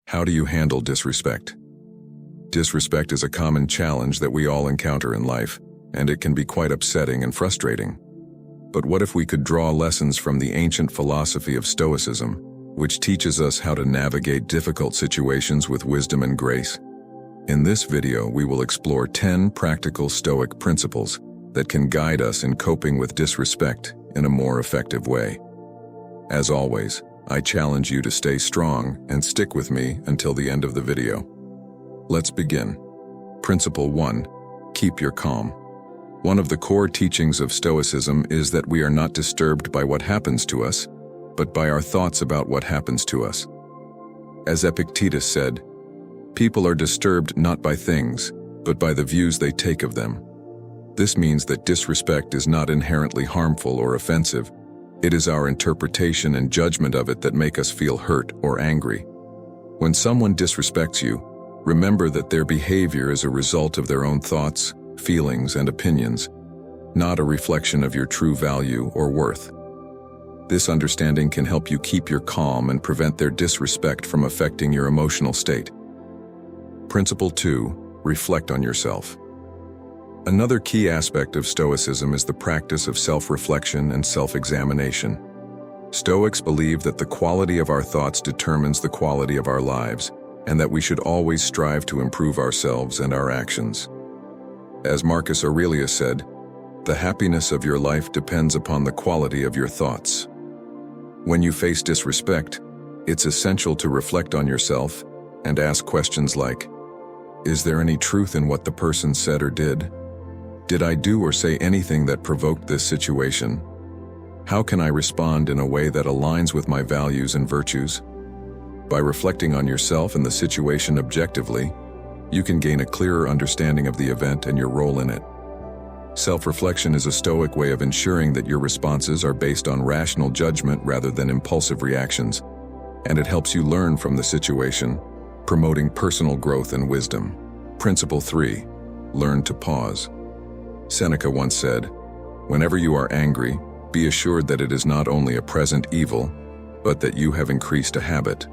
How do you handle disrespect? Disrespect is a common challenge that we all encounter in life, and it can be quite upsetting and frustrating. But what if we could draw lessons from the ancient philosophy of Stoicism, which teaches us how to navigate difficult situations with wisdom and grace? In this video, we will explore 10 practical Stoic principles that can guide us in coping with disrespect in a more effective way. As always, I challenge you to stay strong and stick with me until the end of the video. Let's begin. Principle 1. Keep your calm. One of the core teachings of Stoicism is that we are not disturbed by what happens to us, but by our thoughts about what happens to us. As Epictetus said, people are disturbed not by things, but by the views they take of them. This means that disrespect is not inherently harmful or offensive. It is our interpretation and judgment of it that make us feel hurt or angry. When someone disrespects you, remember that their behavior is a result of their own thoughts, feelings, and opinions, not a reflection of your true value or worth. This understanding can help you keep your calm and prevent their disrespect from affecting your emotional state. Principle 2. Reflect on yourself. Another key aspect of Stoicism is the practice of self-reflection and self-examination. Stoics believe that the quality of our thoughts determines the quality of our lives, and that we should always strive to improve ourselves and our actions. As Marcus Aurelius said, "The happiness of your life depends upon the quality of your thoughts." When you face disrespect, it's essential to reflect on yourself and ask questions like, is there any truth in what the person said or did? Did I do or say anything that provoked this situation? How can I respond in a way that aligns with my values and virtues? By reflecting on yourself and the situation objectively, you can gain a clearer understanding of the event and your role in it. Self-reflection is a Stoic way of ensuring that your responses are based on rational judgment rather than impulsive reactions, and it helps you learn from the situation, promoting personal growth and wisdom. Principle 3. Learn to pause. Seneca once said, "Whenever you are angry, be assured that it is not only a present evil, but that you have increased a habit."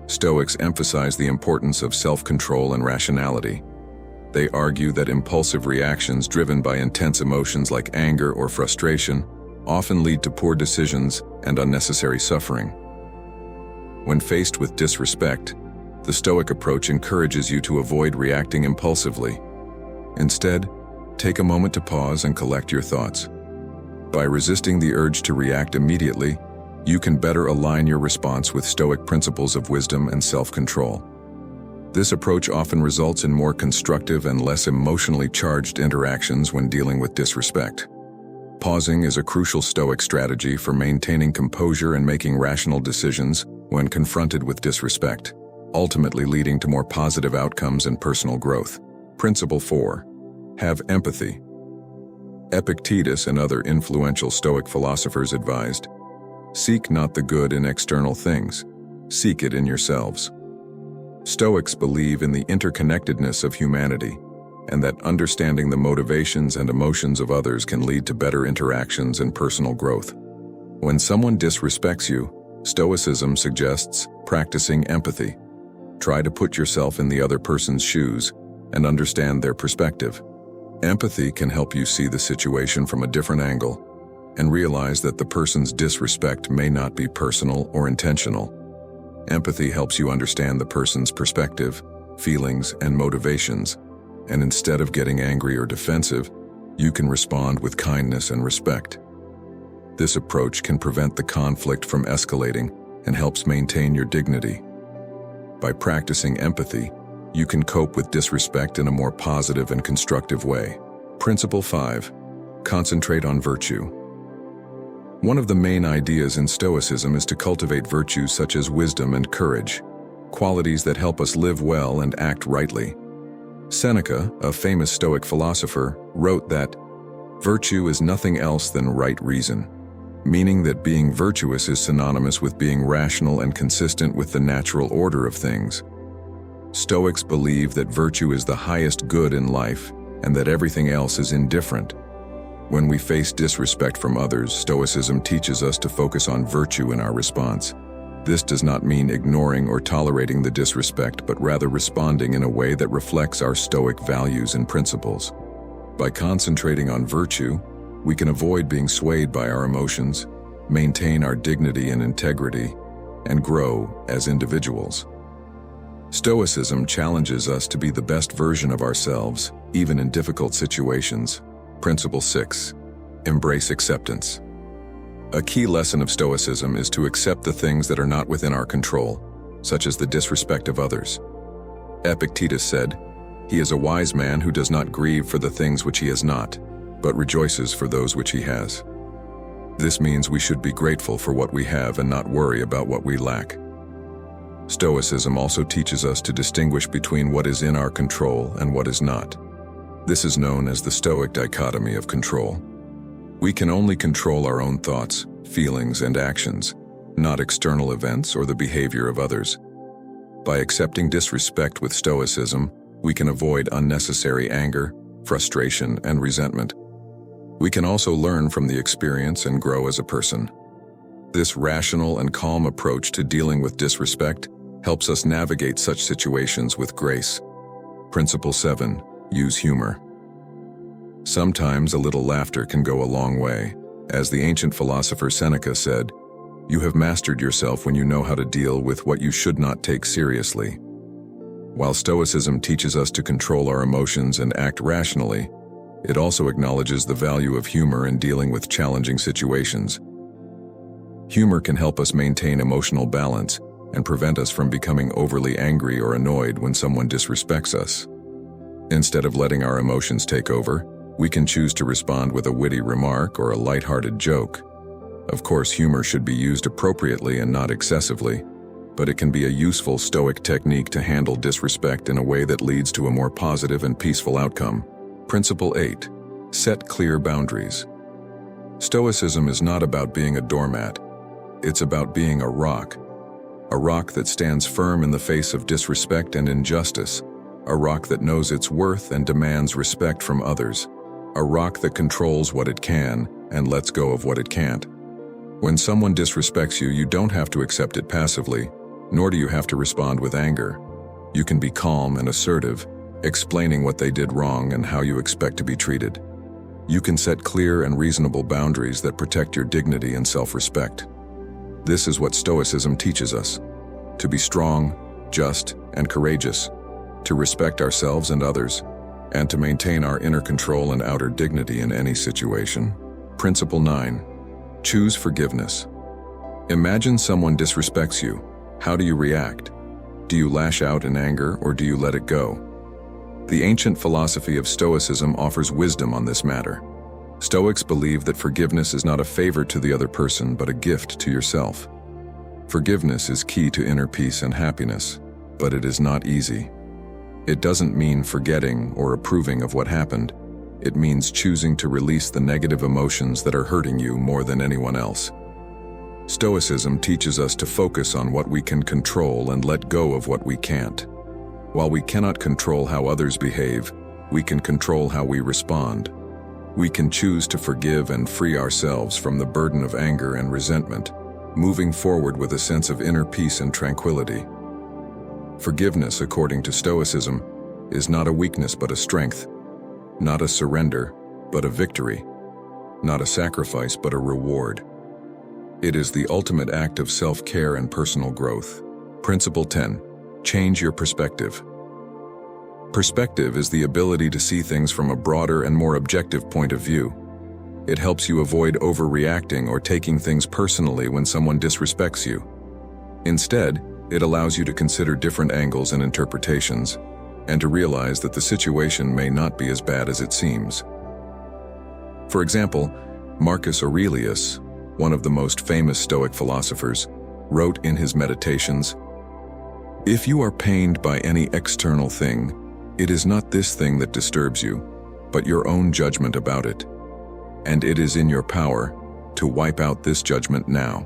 Stoics emphasize the importance of self-control and rationality. They argue that impulsive reactions driven by intense emotions like anger or frustration often lead to poor decisions and unnecessary suffering. When faced with disrespect, the Stoic approach encourages you to avoid reacting impulsively. Instead, take a moment to pause and collect your thoughts. By resisting the urge to react immediately, you can better align your response with Stoic principles of wisdom and self-control. This approach often results in more constructive and less emotionally charged interactions when dealing with disrespect. Pausing is a crucial Stoic strategy for maintaining composure and making rational decisions when confronted with disrespect, ultimately leading to more positive outcomes and personal growth. Principle 4. Have empathy. Epictetus and other influential Stoic philosophers advised, "Seek not the good in external things, seek it in yourselves." Stoics believe in the interconnectedness of humanity, and that understanding the motivations and emotions of others can lead to better interactions and personal growth. When someone disrespects you, Stoicism suggests practicing empathy. Try to put yourself in the other person's shoes and understand their perspective. Empathy can help you see the situation from a different angle and realize that the person's disrespect may not be personal or intentional. Empathy helps you understand the person's perspective, feelings, and motivations, and instead of getting angry or defensive, you can respond with kindness and respect. This approach can prevent the conflict from escalating and helps maintain your dignity. By practicing empathy, you can cope with disrespect in a more positive and constructive way. Principle 5. Concentrate on virtue. One of the main ideas in Stoicism is to cultivate virtues such as wisdom and courage, qualities that help us live well and act rightly. Seneca, a famous Stoic philosopher, wrote that, "Virtue is nothing else than right reason," meaning that being virtuous is synonymous with being rational and consistent with the natural order of things. Stoics believe that virtue is the highest good in life and that everything else is indifferent. When we face disrespect from others, Stoicism teaches us to focus on virtue in our response. This does not mean ignoring or tolerating the disrespect, but rather responding in a way that reflects our Stoic values and principles. By concentrating on virtue, we can avoid being swayed by our emotions, maintain our dignity and integrity, and grow as individuals. Stoicism challenges us to be the best version of ourselves, even in difficult situations. Principle 6. Embrace acceptance. A key lesson of Stoicism is to accept the things that are not within our control, such as the disrespect of others. Epictetus said, "He is a wise man who does not grieve for the things which he has not, but rejoices for those which he has." This means we should be grateful for what we have and not worry about what we lack. Stoicism also teaches us to distinguish between what is in our control and what is not. This is known as the Stoic dichotomy of control. We can only control our own thoughts, feelings, and actions, not external events or the behavior of others. By accepting disrespect with Stoicism, we can avoid unnecessary anger, frustration, and resentment. We can also learn from the experience and grow as a person. This rational and calm approach to dealing with disrespect helps us navigate such situations with grace. Principle 7. Use humor. Sometimes a little laughter can go a long way. As the ancient philosopher Seneca said, "You have mastered yourself when you know how to deal with what you should not take seriously." While Stoicism teaches us to control our emotions and act rationally, it also acknowledges the value of humor in dealing with challenging situations. Humor can help us maintain emotional balance and prevent us from becoming overly angry or annoyed when someone disrespects us. Instead of letting our emotions take over, we can choose to respond with a witty remark or a lighthearted joke. Of course, humor should be used appropriately and not excessively, but it can be a useful Stoic technique to handle disrespect in a way that leads to a more positive and peaceful outcome. Principle 8. Set clear boundaries. Stoicism is not about being a doormat. It's about being a rock that stands firm in the face of disrespect and injustice, a rock that knows its worth and demands respect from others, a rock that controls what it can and lets go of what it can't. When someone disrespects you, you don't have to accept it passively, nor do you have to respond with anger. You can be calm and assertive, explaining what they did wrong and how you expect to be treated. You can set clear and reasonable boundaries that protect your dignity and self-respect. This is what Stoicism teaches us: to be strong, just, and courageous, to respect ourselves and others, and to maintain our inner control and outer dignity in any situation. Principle 9. Choose forgiveness. Imagine someone disrespects you. How do you react? Do you lash out in anger or do you let it go? The ancient philosophy of Stoicism offers wisdom on this matter. Stoics believe that forgiveness is not a favor to the other person, but a gift to yourself. Forgiveness is key to inner peace and happiness, but it is not easy. It doesn't mean forgetting or approving of what happened. It means choosing to release the negative emotions that are hurting you more than anyone else. Stoicism teaches us to focus on what we can control and let go of what we can't. While we cannot control how others behave, we can control how we respond. We can choose to forgive and free ourselves from the burden of anger and resentment, moving forward with a sense of inner peace and tranquility. Forgiveness, according to Stoicism, is not a weakness but a strength, not a surrender but a victory, not a sacrifice but a reward. It is the ultimate act of self-care and personal growth. Principle 10. Change your perspective. Perspective is the ability to see things from a broader and more objective point of view. It helps you avoid overreacting or taking things personally when someone disrespects you. Instead, it allows you to consider different angles and interpretations, and to realize that the situation may not be as bad as it seems. For example, Marcus Aurelius, one of the most famous Stoic philosophers, wrote in his Meditations, "If you are pained by any external thing, it is not this thing that disturbs you, but your own judgment about it. And it is in your power to wipe out this judgment now."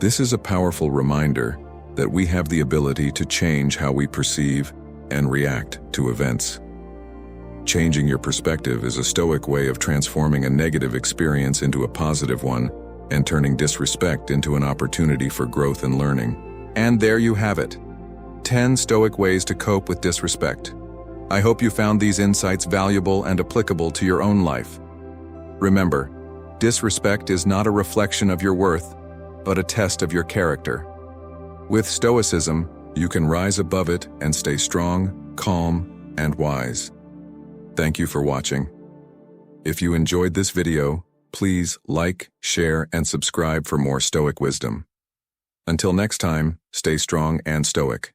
This is a powerful reminder that we have the ability to change how we perceive and react to events. Changing your perspective is a Stoic way of transforming a negative experience into a positive one and turning disrespect into an opportunity for growth and learning. And there you have it. 10 Stoic ways to cope with disrespect. I hope you found these insights valuable and applicable to your own life. Remember, disrespect is not a reflection of your worth, but a test of your character. With Stoicism, you can rise above it and stay strong, calm, and wise. Thank you for watching. If you enjoyed this video, please like, share, and subscribe for more Stoic wisdom. Until next time, stay strong and stoic.